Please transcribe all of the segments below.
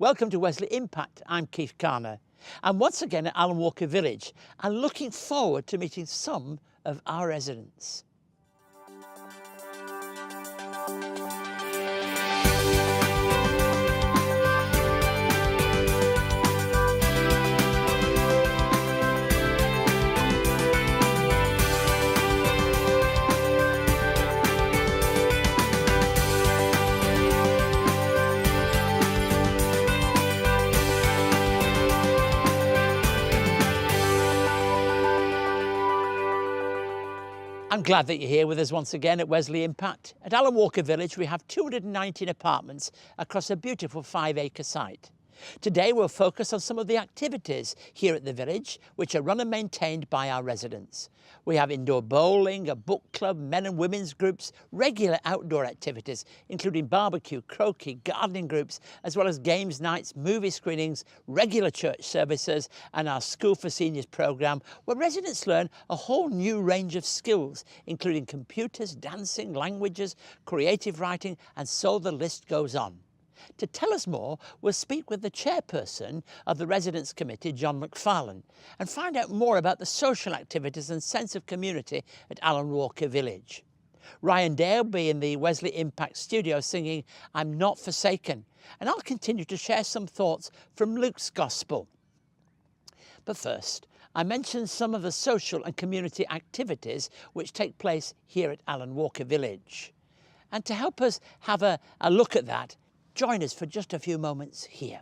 Welcome to Wesley Impact. I'm Keith Garner. I'm once again at Alan Walker Village and looking forward to meeting some of our residents. I'm glad that you're here with us once again at Wesley Impact. At Alan Walker Village, we have 219 apartments across a beautiful 5-acre site. Today, we'll focus on some of the activities here at the village, which are run and maintained by our residents. We have indoor bowling, a book club, men and women's groups, regular outdoor activities, including barbecue, croquet, gardening groups, as well as games nights, movie screenings, regular church services, and our School for Seniors programme, where residents learn a whole new range of skills, including computers, dancing, languages, creative writing, and so the list goes on. To tell us more, we'll speak with the chairperson of the Residents Committee, John McFarlane, and find out more about the social activities and sense of community at Alan Walker Village. Ryan Dale will be in the Wesley Impact studio singing I'm Not Forsaken, and I'll continue to share some thoughts from Luke's Gospel. But first, I mentioned some of the social and community activities which take place here at Alan Walker Village. And to help us have a look at that, join us for just a few moments here.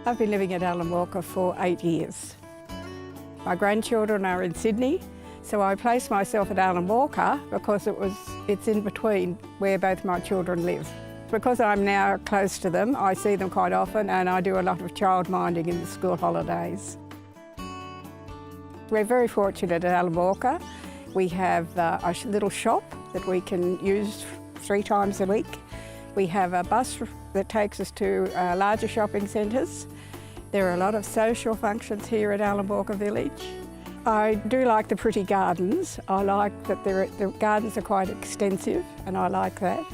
I've been living at Alan Walker for 8 years. My grandchildren are in Sydney, so I placed myself at Alan Walker because it's in between where both my children live. Because I'm now close to them, I see them quite often and I do a lot of childminding in the school holidays. We're very fortunate at Alan Walker. We have a little shop that we can use 3 times a week. We have a bus that takes us to larger shopping centres. There are a lot of social functions here at Alan Walker Village. I do like the pretty gardens. I like that the gardens are quite extensive and I like that.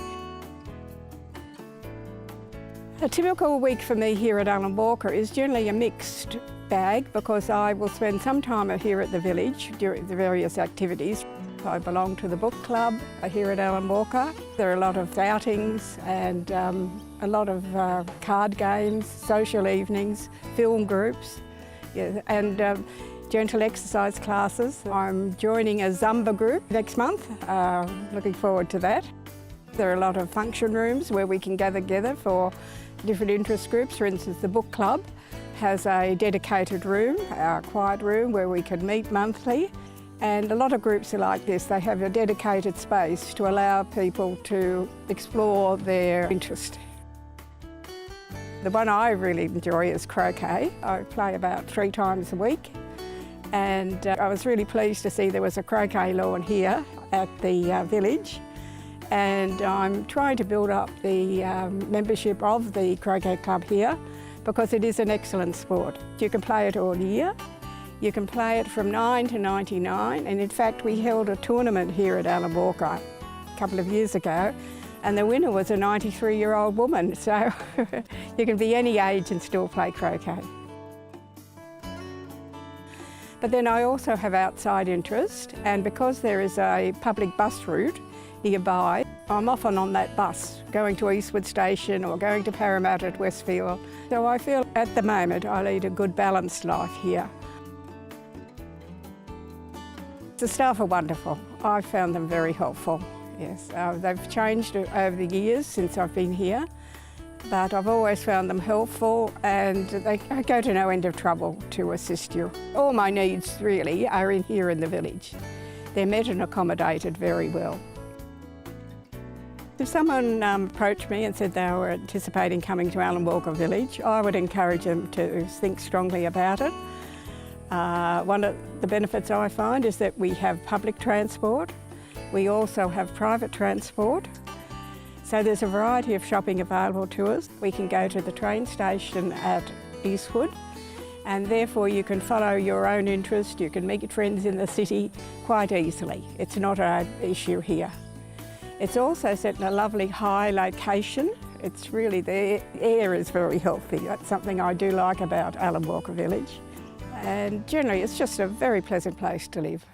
A typical week for me here at Alan Walker is generally a mixed bag because I will spend some time here at the village during the various activities. I belong to the book club here at Alan Walker. There are a lot of outings and a lot of card games, social evenings, film groups, and gentle exercise classes. I'm joining a Zumba group next month, looking forward to that. There are a lot of function rooms where we can gather together for different interest groups. For instance, the book club has a dedicated room, our quiet room, where we can meet monthly. And a lot of groups are like this. They have a dedicated space to allow people to explore their interest. The one I really enjoy is croquet. I play about 3 times a week. And I was really pleased to see there was a croquet lawn here at the village. And I'm trying to build up the membership of the croquet club here because it is an excellent sport. You can play it all year. You can play it from 9 to 99, and in fact we held a tournament here at Alan Walker a couple of years ago, and the winner was a 93-year-old woman, so you can be any age and still play croquet. But then I also have outside interest, and because there is a public bus route nearby, I'm often on that bus, going to Eastwood Station or going to Parramatta at Westfield. So I feel at the moment I lead a good balanced life here. The staff are wonderful. I've found them very helpful, yes. They've changed over the years since I've been here, but I've always found them helpful and they go to no end of trouble to assist you. All my needs really are here in the village. They're met and accommodated very well. If someone approached me and said they were anticipating coming to Alan Walker Village, I would encourage them to think strongly about it. One of the benefits I find is that we have public transport. We also have private transport. So there's a variety of shopping available to us. We can go to the train station at Eastwood and therefore you can follow your own interest. You can meet friends in the city quite easily. It's not an issue here. It's also set in a lovely high location It's really, the air is very healthy. That's something I do like about Alan Walker Village. And generally it's just a very pleasant place to live.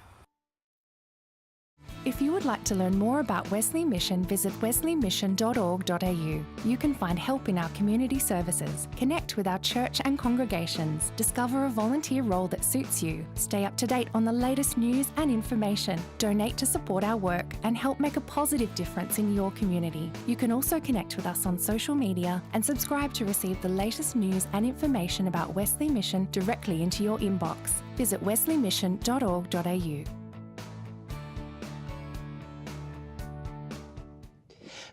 If you would like to learn more about Wesley Mission, visit wesleymission.org.au. You can find help in our community services, connect with our church and congregations, discover a volunteer role that suits you, stay up to date on the latest news and information, donate to support our work, and help make a positive difference in your community. You can also connect with us on social media and subscribe to receive the latest news and information about Wesley Mission directly into your inbox. Visit wesleymission.org.au.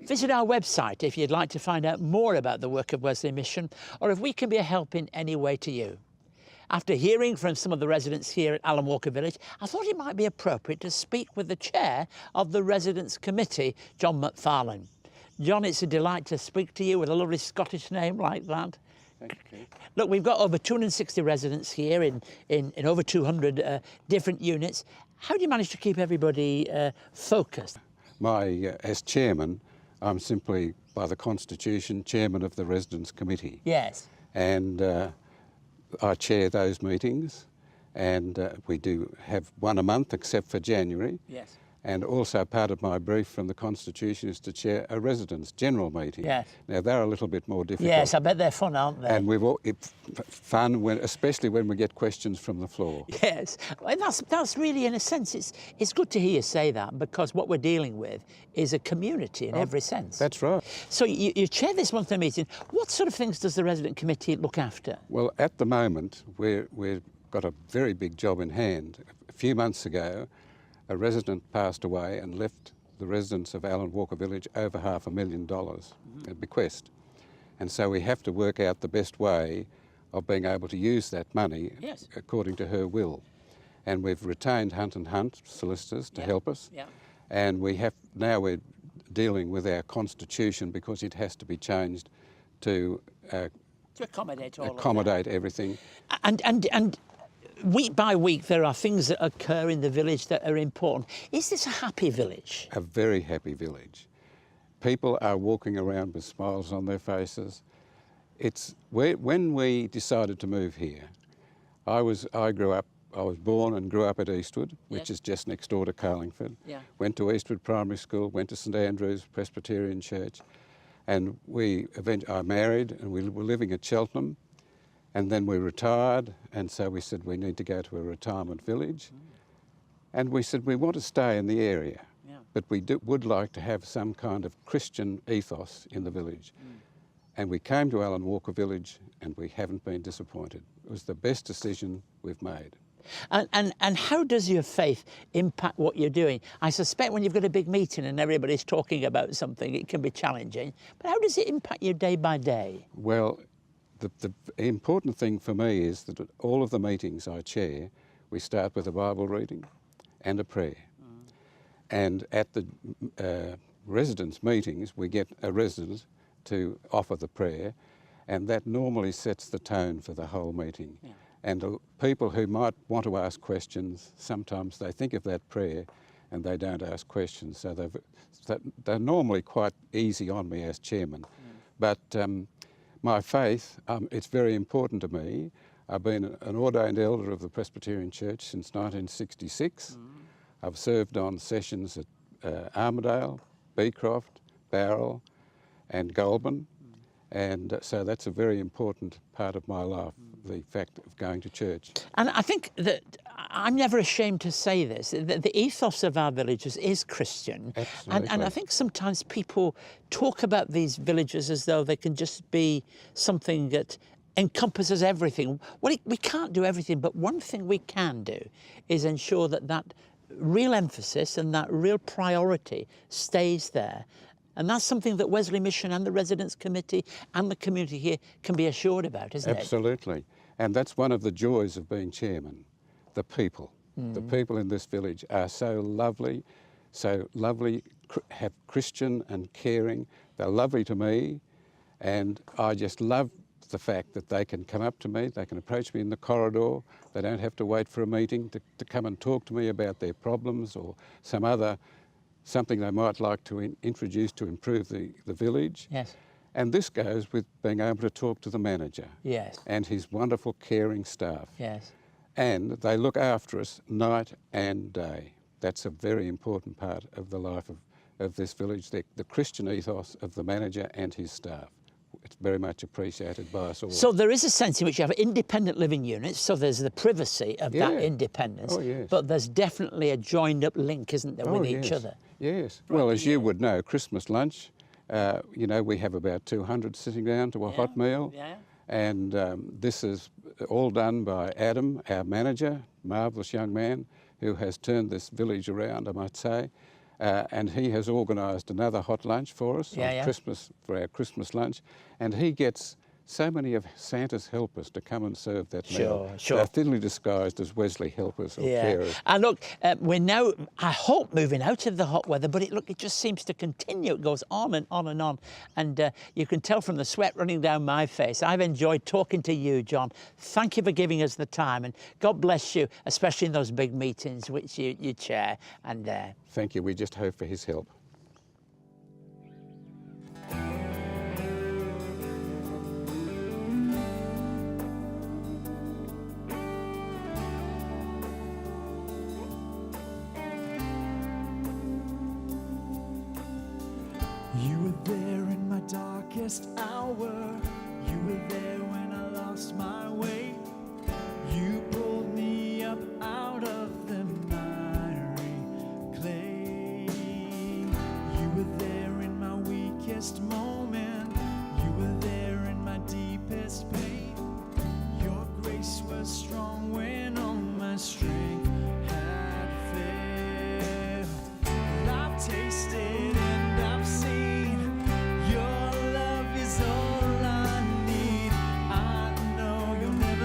Visit our website if you'd like to find out more about the work of Wesley Mission, or if we can be a help in any way to you. After hearing from some of the residents here at Alan Walker Village, I thought it might be appropriate to speak with the chair of the Residents Committee, John McFarlane. John, it's a delight to speak to you with a lovely Scottish name like that. Thank you, Keith. Look, we've got over 260 residents here in over 200 different units. How do you manage to keep everybody focused? As chairman, I'm simply, by the Constitution, chairman of the Residents Committee. Yes. And I chair those meetings, and we do have one a month except for January. Yes. And also part of my brief from the Constitution is to chair a residents' general meeting. Yes. Now they're a little bit more difficult. Yes, I bet they're fun, aren't they? And it's fun, especially when we get questions from the floor. Yes, and that's really, in a sense, it's good to hear you say that, because what we're dealing with is a community in every sense. That's right. So you chair this monthly meeting. What sort of things does the resident committee look after? Well, at the moment, we've got a very big job in hand. A few months ago, a resident passed away and left the residents of Alan Walker Village over $500,000 a bequest. And so we have to work out the best way of being able to use that money according to her will. And we've retained Hunt & Hunt solicitors to help us. Yeah. And now we're dealing with our Constitution, because it has to be changed to accommodate everything. And week by week, there are things that occur in the village that are important. Is this a happy village? A very happy village. People are walking around with smiles on their faces. When we decided to move here, I was born and grew up at Eastwood, which is just next door to Carlingford. Yeah. Went to Eastwood Primary School, went to St Andrew's Presbyterian Church, and I married, and we were living at Cheltenham. And then we retired, and so we said we need to go to a retirement village. And we said we want to stay in the area, but we would like to have some kind of Christian ethos in the village. And we came to Alan Walker Village, and we haven't been disappointed. It was the best decision we've made. And how does your faith impact what you're doing? I suspect when you've got a big meeting and everybody's talking about something, it can be challenging. But how does it impact you day by day? Well, the important thing for me is that at all of the meetings I chair, we start with a Bible reading and a prayer. And at the residents' meetings, we get a resident to offer the prayer, and that normally sets the tone for the whole meeting. Yeah. And people who might want to ask questions, sometimes they think of that prayer and they don't ask questions. So they're normally quite easy on me as chairman. But my faith, it's very important to me. I've been an ordained elder of the Presbyterian Church since 1966. I've served on sessions at Armidale, Beecroft, Bowral and Goulburn. And so that's a very important part of my life, the fact of going to church. And I think that I'm never ashamed to say this, that the ethos of our villages is Christian. Absolutely. And I think sometimes people talk about these villages as though they can just be something that encompasses everything. Well, we can't do everything, but one thing we can do is ensure that real emphasis and that real priority stays there. And that's something that Wesley Mission and the Residents Committee and the community here can be assured about, isn't it? Absolutely. And that's one of the joys of being chairman, the people. The people in this village are so lovely, have Christian and caring. They're lovely to me, and I just love the fact that they can come up to me, they can approach me in the corridor, they don't have to wait for a meeting to come and talk to me about their problems or something they might like to introduce to improve the village. Yes. And this goes with being able to talk to the manager Yes. and his wonderful caring staff. Yes. And they look after us night and day. That's a very important part of the life of this village, the Christian ethos of the manager and his staff. It's very much appreciated by us all. So there is a sense in which you have independent living units, so there's the privacy of that independence, Oh, yes. but there's definitely a joined up link, isn't there, with each yes. other? Yes. Well, as you would know, Christmas lunch, you know, we have about 200 sitting down to a hot meal. Yeah. And this is all done by Adam, our manager, marvellous young man who has turned this village around, I might say. And he has organised another hot lunch for us Christmas, for our Christmas lunch. And he gets so many of Santa's helpers to come and serve that meal. Sure. They're thinly disguised as Wesley helpers or carers. And look, we're now, I hope, moving out of the hot weather, but it just seems to continue. It goes on and on and on. And you can tell from the sweat running down my face. I've enjoyed talking to you, John. Thank you for giving us the time, and God bless you, especially in those big meetings which you chair. And Thank you. We just hope for his help. You were there in my darkest hour. You were there when I lost my way. You pulled me up out of the miry clay. You were there in my weakest moment. You were there in my deepest pain. Your grace was strong when all my strength had failed. And I've tasted and I've seen your love is all I need. I know you'll never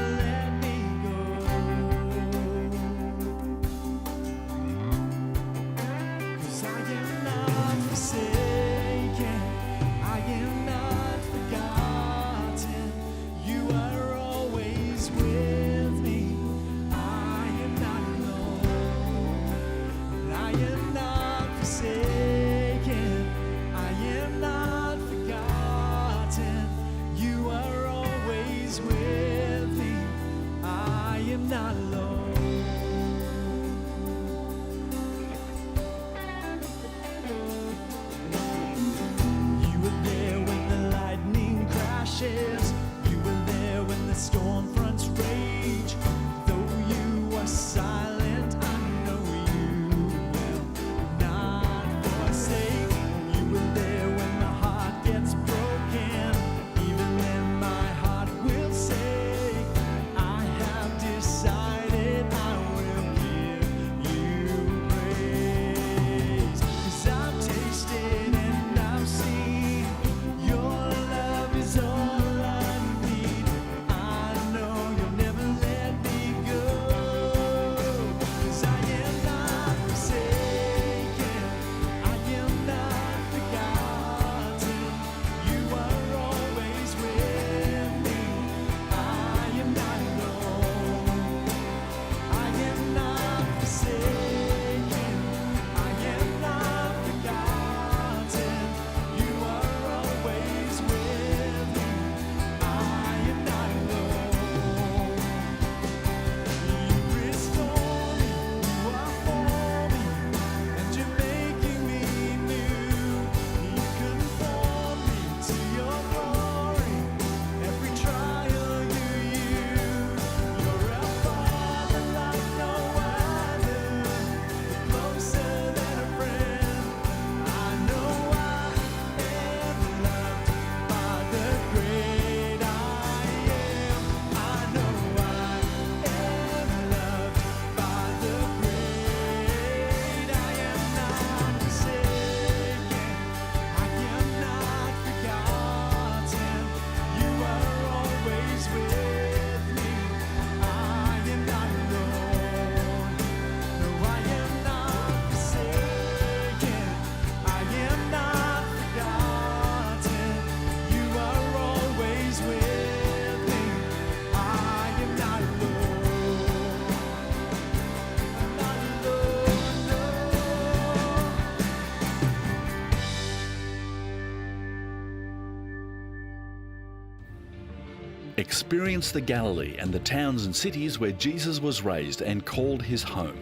Experience the Galilee and the towns and cities where Jesus was raised and called his home.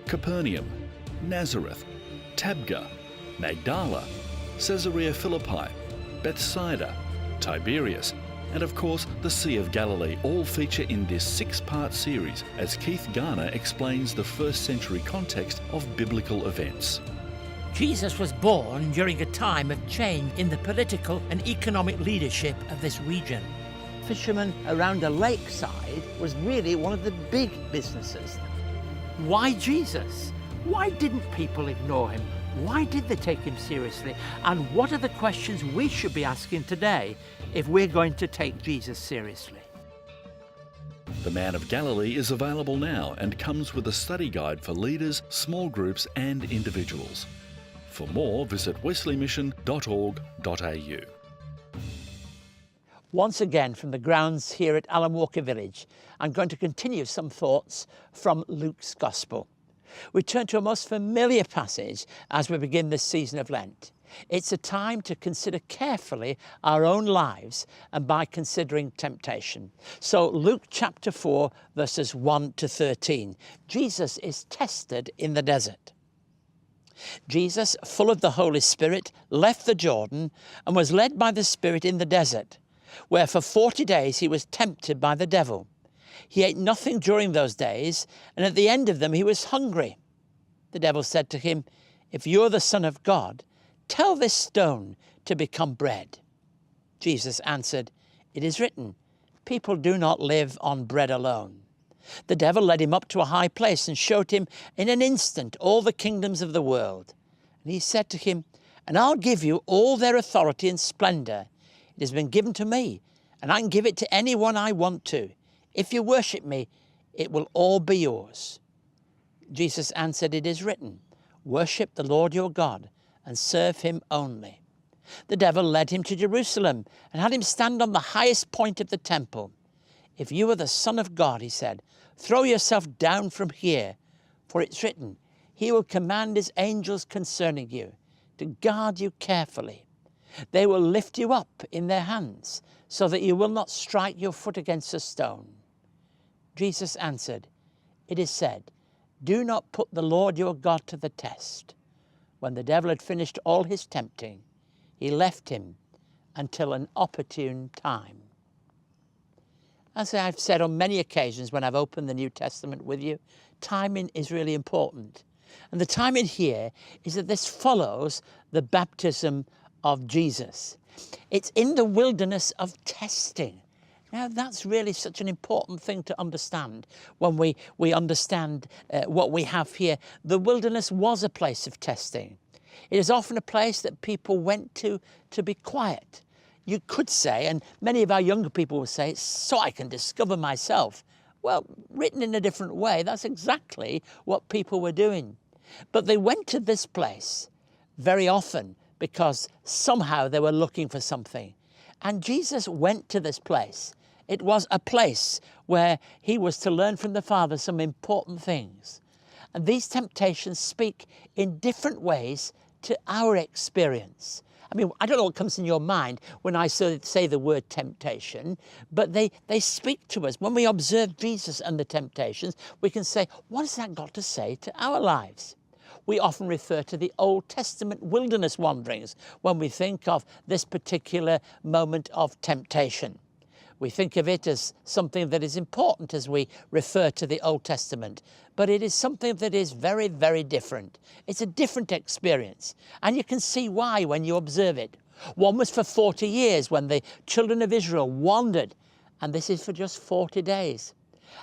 Capernaum, Nazareth, Tabgha, Magdala, Caesarea Philippi, Bethsaida, Tiberias, and of course the Sea of Galilee all feature in this 6-part series as Keith Garner explains the first century context of biblical events. Jesus was born during a time of change in the political and economic leadership of this region. Fishermen around a lakeside was really one of the big businesses. Why Jesus? Why didn't people ignore him? Why did they take him seriously? And what are the questions we should be asking today if we're going to take Jesus seriously? The Man of Galilee is available now and comes with a study guide for leaders, small groups and individuals. For more, visit wesleymission.org.au. Once again from the grounds here at Alan Walker Village, I'm going to continue some thoughts from Luke's Gospel. We turn to a most familiar passage as we begin this season of Lent. It's a time to consider carefully our own lives and by considering temptation. So Luke chapter 4 verses 1 to 13. Jesus is tested in the desert. Jesus, full of the Holy Spirit, left the Jordan and was led by the Spirit in the desert, where for 40 days he was tempted by the devil. He ate nothing during those days, and at the end of them he was hungry. The devil said to him, "If you're the Son of God, tell this stone to become bread." Jesus answered, "It is written, people do not live on bread alone." The devil led him up to a high place and showed him in an instant all the kingdoms of the world. And he said to him, "And I'll give you all their authority and splendor. It has been given to me, and I can give it to anyone I want to. If you worship me, it will all be yours." Jesus answered, "It is written, worship the Lord your God and serve him only." The devil led him to Jerusalem and had him stand on the highest point of the temple. "If you are the Son of God," he said, "throw yourself down from here, for it's written, he will command his angels concerning you to guard you carefully. They will lift you up in their hands so that you will not strike your foot against a stone." Jesus answered, "It is said, do not put the Lord your God to the test." When the devil had finished all his tempting, he left him until an opportune time. As I've said on many occasions when I've opened the New Testament with you, timing is really important. And the timing here is that this follows the baptism of Jesus. It's in the wilderness of testing. Now, that's really such an important thing to understand when we understand what we have here. The wilderness was a place of testing. It is often a place that people went to be quiet. You could say, and many of our younger people will say, so I can discover myself. Well, written in a different way, that's exactly what people were doing. But they went to this place very often because somehow they were looking for something. And Jesus went to this place. It was a place where he was to learn from the Father some important things. And these temptations speak in different ways to our experience. I mean, I don't know what comes in your mind when I say the word temptation, but they speak to us. When we observe Jesus and the temptations, we can say, what has that got to say to our lives? We often refer to the Old Testament wilderness wanderings when we think of this particular moment of temptation. We think of it as something that is important as we refer to the Old Testament, but it is something that is very, very different. It's a different experience, and you can see why when you observe it. One was for 40 years when the children of Israel wandered, and this is for just 40 days.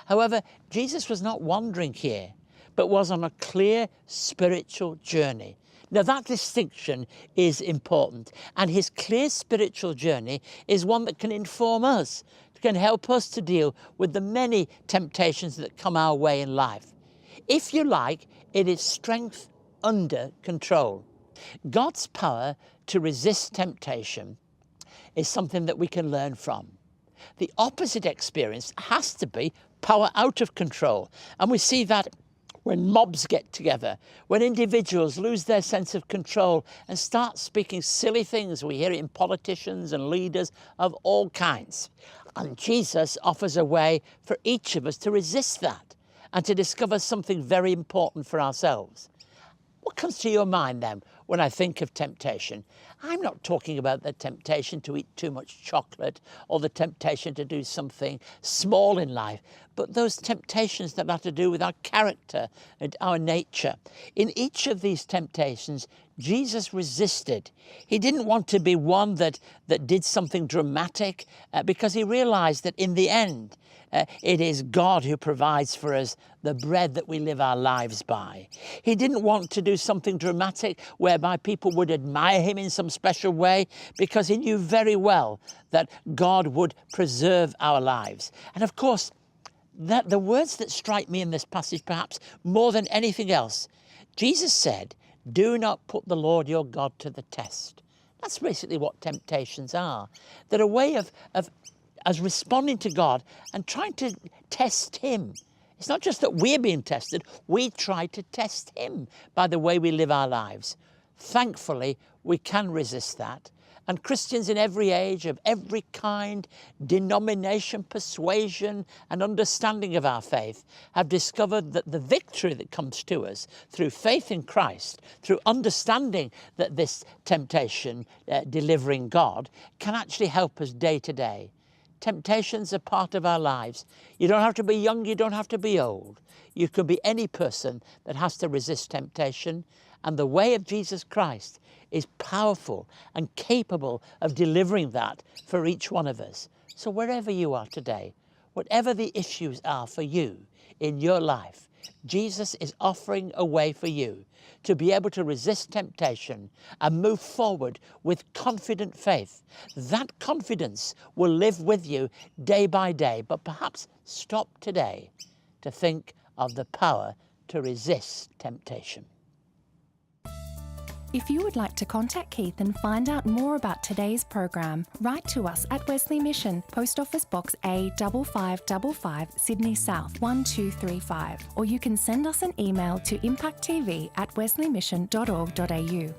However, Jesus was not wandering here, but was on a clear spiritual journey. Now that distinction is important, and his clear spiritual journey is one that can inform us, can help us to deal with the many temptations that come our way in life. If you like, it is strength under control. God's power to resist temptation is something that we can learn from. The opposite experience has to be power out of control, and we see that when mobs get together, when individuals lose their sense of control and start speaking silly things. We hear it in politicians and leaders of all kinds. And Jesus offers a way for each of us to resist that and to discover something very important for ourselves. What comes to your mind then when I think of temptation? I'm not talking about the temptation to eat too much chocolate or the temptation to do something small in life, but those temptations that have to do with our character and our nature. In each of these temptations, Jesus resisted. He didn't want to be one that did something dramatic because he realized that in the end, it is God who provides for us the bread that we live our lives by. He didn't want to do something dramatic whereby people would admire him in some special way, because he knew very well that God would preserve our lives. And of course, that the words that strike me in this passage perhaps more than anything else, Jesus said, "Do not put the Lord your God to the test." That's basically what temptations are. They're a way of us responding to God and trying to test him. It's not just that we're being tested, we try to test him by the way we live our lives. Thankfully, we can resist that. And Christians in every age, of every kind, denomination, persuasion, and understanding of our faith have discovered that the victory that comes to us through faith in Christ, through understanding that this temptation, delivering God, can actually help us day to day. Temptations are part of our lives. You don't have to be young, you don't have to be old. You could be any person that has to resist temptation. And the way of Jesus Christ is powerful and capable of delivering that for each one of us. So wherever you are today, whatever the issues are for you in your life, Jesus is offering a way for you to be able to resist temptation and move forward with confident faith. That confidence will live with you day by day, but perhaps stop today to think of the power to resist temptation. If you would like to contact Keith and find out more about today's program, write to us at Wesley Mission, Post Office Box A 5555, Sydney South 1235, or you can send us an email to impacttv@wesleymission.org.au.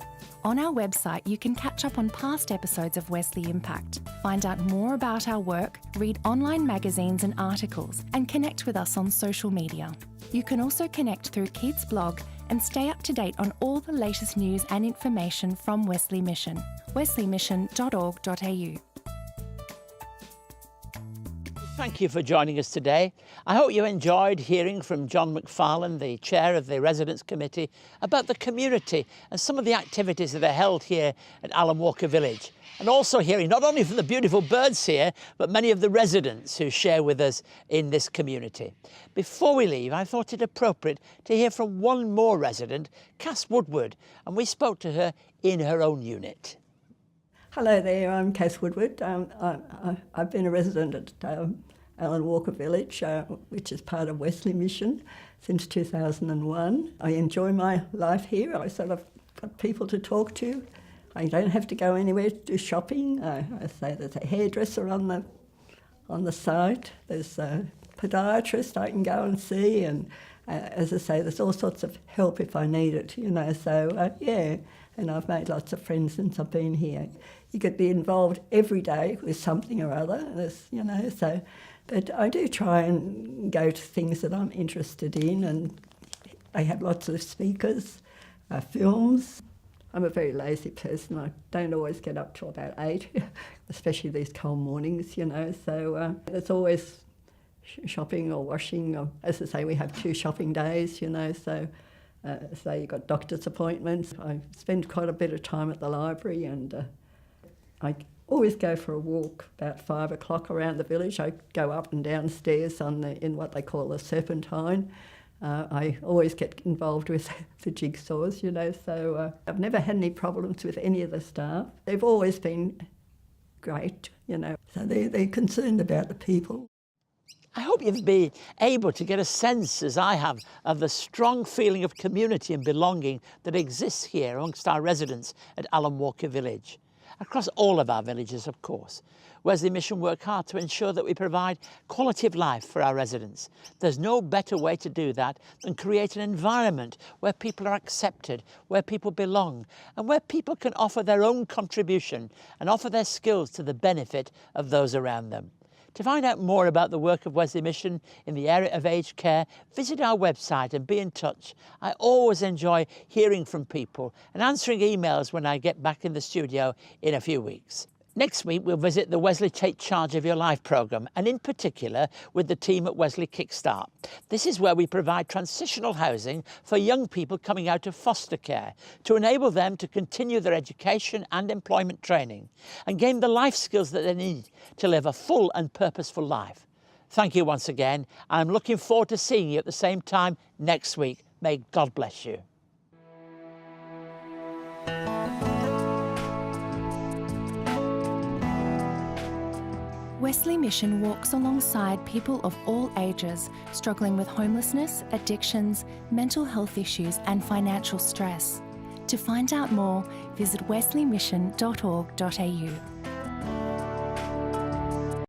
On our website, you can catch up on past episodes of Wesley Impact, find out more about our work, read online magazines and articles, and connect with us on social media. You can also connect through Keith's blog and stay up to date on all the latest news and information from Wesley Mission, wesleymission.org.au. Thank you for joining us today. I hope you enjoyed hearing from John McFarlane, the chair of the Residents Committee, about the community and some of the activities that are held here at Alan Walker Village. And also hearing not only from the beautiful birds here, but many of the residents who share with us in this community. Before we leave, I thought it appropriate to hear from one more resident, Cass Woodward, and we spoke to her in her own unit. Hello there, I'm Cass Woodward. I've been a resident at Alan Walker Village, which is part of Wesley Mission, since 2001. I enjoy my life here. I sort of got people to talk to. I don't have to go anywhere to do shopping. I say there's a hairdresser on the site. There's a podiatrist I can go and see, and as I say, there's all sorts of help if I need it, you know. So yeah, and I've made lots of friends since I've been here. You could be involved every day with something or other, you know. So, but I do try and go to things that I'm interested in, and they have lots of speakers, films. I'm a very lazy person. I don't always get up till about 8, especially these cold mornings, you know. So it's always shopping or washing. Or, as I say, we have 2 shopping days, you know. So you've got doctor's appointments. I spend quite a bit of time at the library, and I always go for a walk about 5 o'clock around the village. I go up and down stairs in what they call the Serpentine. I always get involved with the jigsaws, you know, so I've never had any problems with any of the staff. They've always been great, you know, so they're concerned about the people. I hope you've been able to get a sense, as I have, of the strong feeling of community and belonging that exists here amongst our residents at Alan Walker Village. across all of our villages, of course. Wesley Mission work hard to ensure that we provide quality of life for our residents. There's no better way to do that than create an environment where people are accepted, where people belong, and where people can offer their own contribution and offer their skills to the benefit of those around them. To find out more about the work of Wesley Mission in the area of aged care, visit our website and be in touch. I always enjoy hearing from people and answering emails when I get back in the studio in a few weeks. Next week, we'll visit the Wesley Take Charge of Your Life programme, and in particular with the team at Wesley Kickstart. This is where we provide transitional housing for young people coming out of foster care to enable them to continue their education and employment training and gain the life skills that they need to live a full and purposeful life. Thank you once again. I'm looking forward to seeing you at the same time next week. May God bless you. Wesley Mission walks alongside people of all ages struggling with homelessness, addictions, mental health issues and financial stress. To find out more, visit wesleymission.org.au.